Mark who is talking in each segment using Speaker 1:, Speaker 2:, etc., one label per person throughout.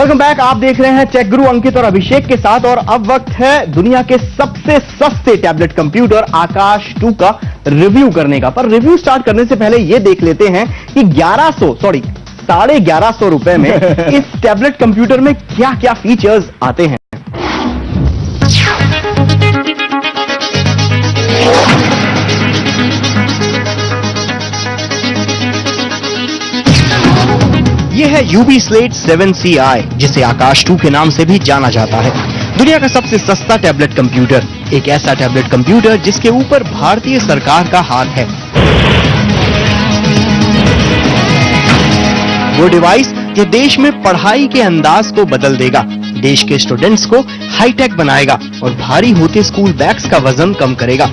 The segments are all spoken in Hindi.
Speaker 1: Welcome back. आप देख रहे हैं टेक गुरु अंकित और अभिषेक के साथ, और अब वक्त है दुनिया के सबसे सस्ते टैबलेट कंप्यूटर आकाश 2 का रिव्यू करने का। पर रिव्यू स्टार्ट करने से पहले यह देख लेते हैं कि 1150 रुपए में इस टैबलेट कंप्यूटर में क्या क्या फीचर्स आते हैं। यह है यूबी स्लेट 7CI, जिसे आकाश 2 के नाम से भी जाना जाता है। दुनिया का सबसे सस्ता टैबलेट कंप्यूटर, एक ऐसा टैबलेट कंप्यूटर जिसके ऊपर भारतीय सरकार का हाथ है। वो डिवाइस जो देश में पढ़ाई के अंदाज को बदल देगा, देश के स्टूडेंट्स को हाईटेक बनाएगा और भारी होते स्कूल बैग्स का वजन कम करेगा।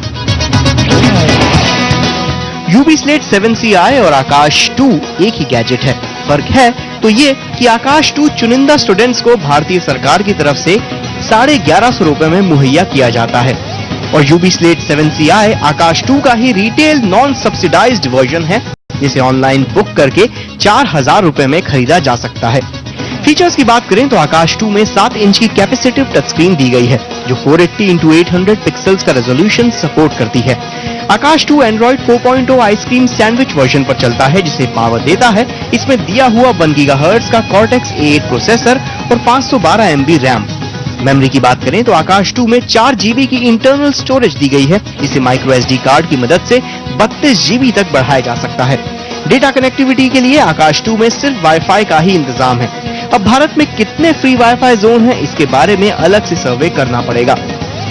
Speaker 1: यूबी स्लेट 7CI और आकाश 2 एक ही गैजेट है। फर्क है तो ये कि आकाश 2 चुनिंदा स्टूडेंट्स को भारतीय सरकार की तरफ से 1150 रुपए में मुहैया किया जाता है, और यूबी स्लेट 7CI आकाश 2 का ही रिटेल नॉन सब्सिडाइज्ड वर्जन है, जिसे ऑनलाइन बुक करके 4000 रुपए में खरीदा जा सकता है। फीचर्स की बात करें तो आकाश 2 में 7 इंच की कैपेसिटिव टच स्क्रीन दी गई है, जो 480x800 पिक्सल्स का रेजोल्यूशन सपोर्ट करती है। आकाश 2 एंड्रॉइड 4.0 आइसक्रीम सैंडविच वर्जन पर चलता है, जिसे पावर देता है इसमें दिया हुआ 1 गीगाहर्ट्ज का कॉर्टेक्स A8 प्रोसेसर और 512 MB रैम। मेमोरी की बात करें तो आकाश 2 में 4 GB की इंटरनल स्टोरेज दी गई है, जिसे माइक्रो SD कार्ड की मदद से 32 GB तक बढ़ाया जा सकता है। डेटा कनेक्टिविटी के लिए आकाश 2 में सिर्फ वाईफाई का ही इंतजाम है। अब भारत में कितने फ्री वाईफाई जोन हैं, इसके बारे में अलग से सर्वे करना पड़ेगा।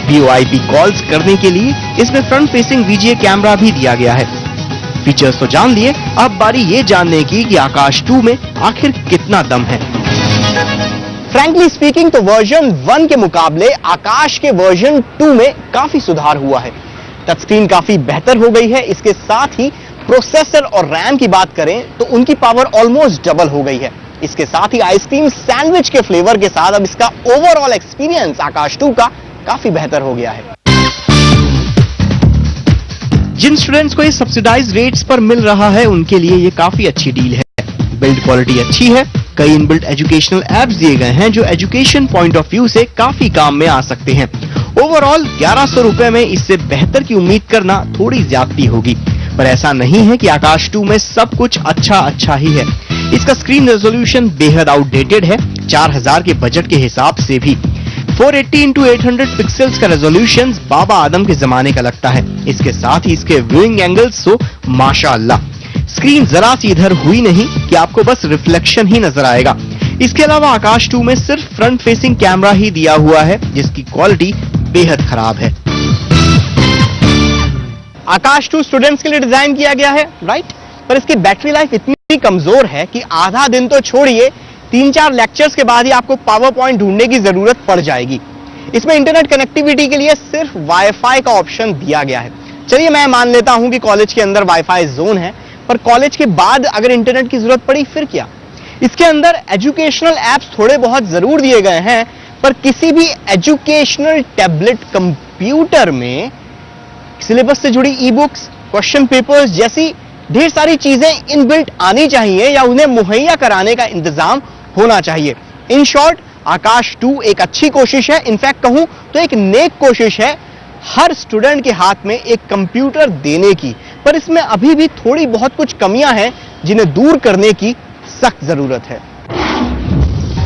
Speaker 1: VoIP कॉल्स करने के लिए इसमें फ्रंट फेसिंग VGA कैमरा भी दिया गया है। फीचर्स तो जान लिए, अब बारी ये जानने की कि आकाश 2 में आखिर कितना दम है। फ्रैंकली स्पीकिंग तो वर्जन 1 के मुकाबले आकाश के वर्जन 2 में काफी सुधार हुआ है। टच स्क्रीन काफी बेहतर हो गई है। इसके साथ ही प्रोसेसर और रैम की बात करें तो उनकी पावर ऑलमोस्ट डबल हो गई है। इसके साथ ही आइसक्रीम सैंडविच के फ्लेवर के साथ अब इसका ओवरऑल एक्सपीरियंस आकाश 2 का काफी बेहतर हो गया है। जिन स्टूडेंट्स को ये सब्सिडाइज रेट्स पर मिल रहा है, उनके लिए ये काफी अच्छी डील है। बिल्ड क्वालिटी अच्छी है, कई इनबिल्ट एजुकेशनल एप्स दिए गए हैं जो एजुकेशन पॉइंट ऑफ व्यू से काफी काम में आ सकते हैं। ओवरऑल 1100 रुपए में इससे बेहतर की उम्मीद करना थोड़ी ज्यादती होगी, पर ऐसा नहीं है कि आकाश 2 में सब कुछ अच्छा ही है। इसका स्क्रीन रेजोल्यूशन बेहद आउटडेटेड है, 4000 के बजट के हिसाब से भी। 480x800 पिक्सल्स का रेजोल्यूशन बाबा आदम के जमाने का लगता है। इसके साथ ही इसके व्यूइंग एंगल्स तो माशाअल्लाह, स्क्रीन जरा सी इधर हुई नहीं कि आपको बस रिफ्लेक्शन ही नजर आएगा। इसके अलावा आकाश 2 में सिर्फ फ्रंट फेसिंग कैमरा ही दिया हुआ है, जिसकी क्वालिटी बेहद खराब है। आकाश 2 स्टूडेंट्स के लिए डिजाइन किया गया है, राइट? पर इसकी बैटरी लाइफ इतनी कमजोर है कि आधा दिन तो छोड़िए, 3-4 लेक्चर्स के बाद ही आपको पावर पॉइंट ढूंढने की जरूरत पड़ जाएगी। इसमें इंटरनेट कनेक्टिविटी के लिए सिर्फ वाईफाई का ऑप्शन दिया गया है। चलिए मैं मान लेता हूं कि कॉलेज के अंदर वाईफाई जोन है, पर कॉलेज के बाद अगर इंटरनेट की जरूरत पड़ी फिर क्या? इसके अंदर एजुकेशनल एप्स थोड़े बहुत जरूर दिए गए हैं, पर किसी भी एजुकेशनल टैबलेट कंप्यूटर में सिलेबस से जुड़ी ई बुक्स, क्वेश्चन पेपर्स जैसी ढेर सारी चीजें इनबिल्ट आनी चाहिए या उन्हें मुहैया कराने का इंतजाम होना चाहिए। इन शॉर्ट, आकाश 2 एक अच्छी कोशिश है, इनफैक्ट कहूं तो एक नेक कोशिश है हर स्टूडेंट के हाथ में एक कंप्यूटर देने की, पर इसमें अभी भी थोड़ी बहुत कुछ कमियां हैं जिन्हें दूर करने की सख्त जरूरत है।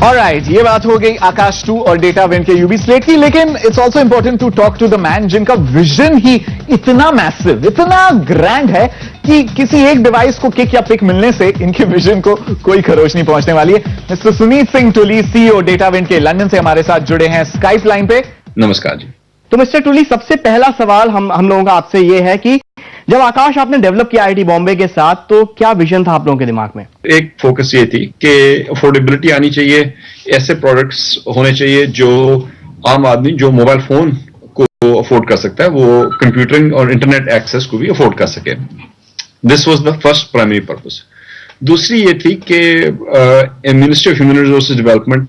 Speaker 2: ऑलराइट, ये बात हो गई आकाश 2 और डेटा विन के यूबी स्लेट की, लेकिन it's also important to talk to the man जिनका विजन ही इतना मैसिव, इतना ग्रैंड है कि किसी एक डिवाइस को किक या पिक मिलने से इनके विजन को कोई खरोच नहीं पहुंचने वाली है। Mister Sunit Singh टुली, CEO data win के लंदन से हमारे साथ जुड़े हैं स्काइप लाइन पे।
Speaker 3: नमस्कार जी।
Speaker 1: तो मिस्टर टुली, सबसे पहला सवाल हम लोगों का आपसे ये है कि जब आकाश आपने डेवलप किया IIT बॉम्बे के साथ, तो क्या विजन था आप लोगों के दिमाग में?
Speaker 3: एक फोकस ये थी कि अफोर्डेबिलिटी आनी चाहिए, ऐसे प्रोडक्ट्स होने चाहिए जो आम आदमी जो मोबाइल फोन को अफोर्ड कर सकता है, वो कंप्यूटरिंग और इंटरनेट एक्सेस को भी अफोर्ड कर सके। This was the first primary purpose. दूसरी ये थी कि ministry of human resources development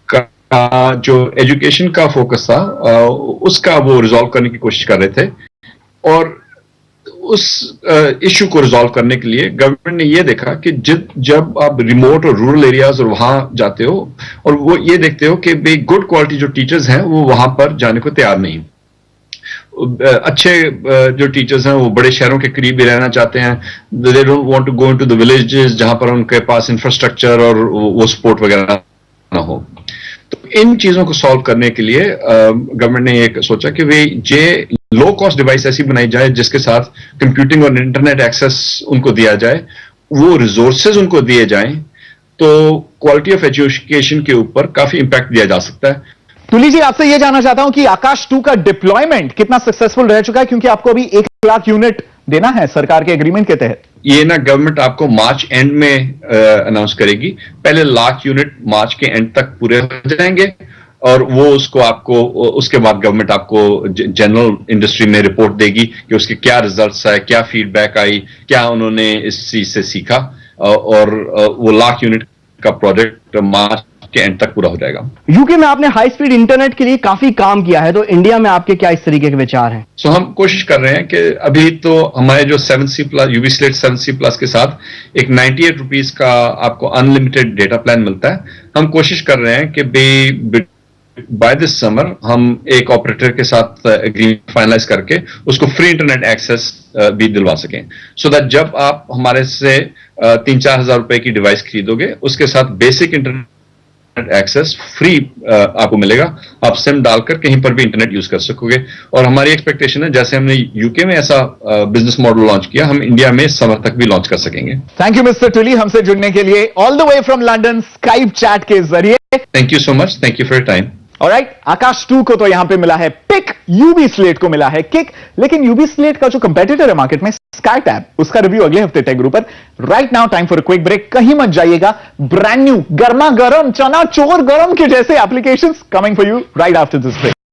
Speaker 3: का जो एजुकेशन का फोकस था, उसका वो रिजॉल्व करने की कोशिश कर रहे थे, और उस इश्यू को रिजॉल्व करने के लिए गवर्नमेंट ने ये देखा कि जब आप रिमोट और रूरल एरियाज और वहां जाते हो और वो ये देखते हो कि भाई गुड क्वालिटी जो टीचर्स हैं वो वहां पर जाने को तैयार नहीं, अच्छे जो टीचर्स हैं वो बड़े शहरों के करीब भी रहना चाहते हैं, they don't want to go into the villages जहां पर उनके पास इंफ्रास्ट्रक्चर और वो सपोर्ट वगैरह ना हो। तो इन चीजों को सॉल्व करने के लिए गवर्नमेंट ने एक सोचा कि वे जे लो कॉस्ट डिवाइस ऐसी बनाई जाए जिसके साथ कंप्यूटिंग और इंटरनेट एक्सेस उनको दिया जाए, वो रिसोर्सेज उनको दिए जाएं, तो क्वालिटी ऑफ एजुकेशन के ऊपर काफी इंपैक्ट दिया जा सकता है।
Speaker 2: तुली जी, आपसे यह जानना चाहता हूं कि आकाश 2 का डिप्लॉयमेंट कितना सक्सेसफुल रह चुका है, क्योंकि आपको अभी 1 लाख यूनिट देना है सरकार के एग्रीमेंट के तहत।
Speaker 3: ये ना गवर्नमेंट आपको मार्च एंड में अनाउंस करेगी, पहले 1 लाख यूनिट मार्च के एंड तक पूरे हो जाएंगे और वो उसको आपको उसके बाद गवर्नमेंट आपको जनरल इंडस्ट्री में रिपोर्ट देगी कि उसके क्या रिजल्ट्स आए, क्या फीडबैक आई, क्या उन्होंने इस चीज से सीखा, और वो 1 लाख यूनिट का प्रोजेक्ट मार्च के एंड तक पूरा हो जाएगा।
Speaker 1: यूके में आपने हाई स्पीड इंटरनेट के लिए काफी काम किया है, तो इंडिया में आपके क्या इस तरीके के विचार हैं?
Speaker 3: सो हम कोशिश कर रहे हैं कि अभी तो हमारे जो 7C+ यूवी स्लेट 7C+ के साथ एक 98 रुपीज का आपको अनलिमिटेड डेटा प्लान मिलता है। हम कोशिश कर रहे हैं कि बाय दिस समर हम एक ऑपरेटर के साथ एग्रीमेंट फाइनलाइज करके उसको फ्री इंटरनेट एक्सेस भी दिलवा सकें, सो दैट जब आप हमारे से 3-4 हजार रुपए की डिवाइस खरीदोगे उसके साथ बेसिक इंटरनेट एक्सेस फ्री आपको मिलेगा, आप सिम डालकर कहीं पर भी इंटरनेट यूज कर सकोगे। और हमारी एक्सपेक्टेशन है जैसे हमने यूके में ऐसा बिजनेस मॉडल लॉन्च किया, हम इंडिया में समर तक भी लॉन्च कर सकेंगे।
Speaker 2: थैंक यू मिस्टर टुली, हमसे जुड़ने के लिए all the way from London Skype chat के जरिए।
Speaker 3: Thank you so much, thank you for your time.
Speaker 2: All right, Aakash 2 को तो यहां पे मिला है पिक, यूबी स्लेट को मिला है किक, लेकिन यूबी स्लेट का जो कंपेटिटर है मार्केट में स्काई टैब, उसका रिव्यू अगले हफ्ते टेक गुरु पर। Right now time for a quick break, कहीं मत जाइएगा, ब्रांड न्यू गर्मा गर्म चना चोर गरम के जैसे applications coming for you right after this break.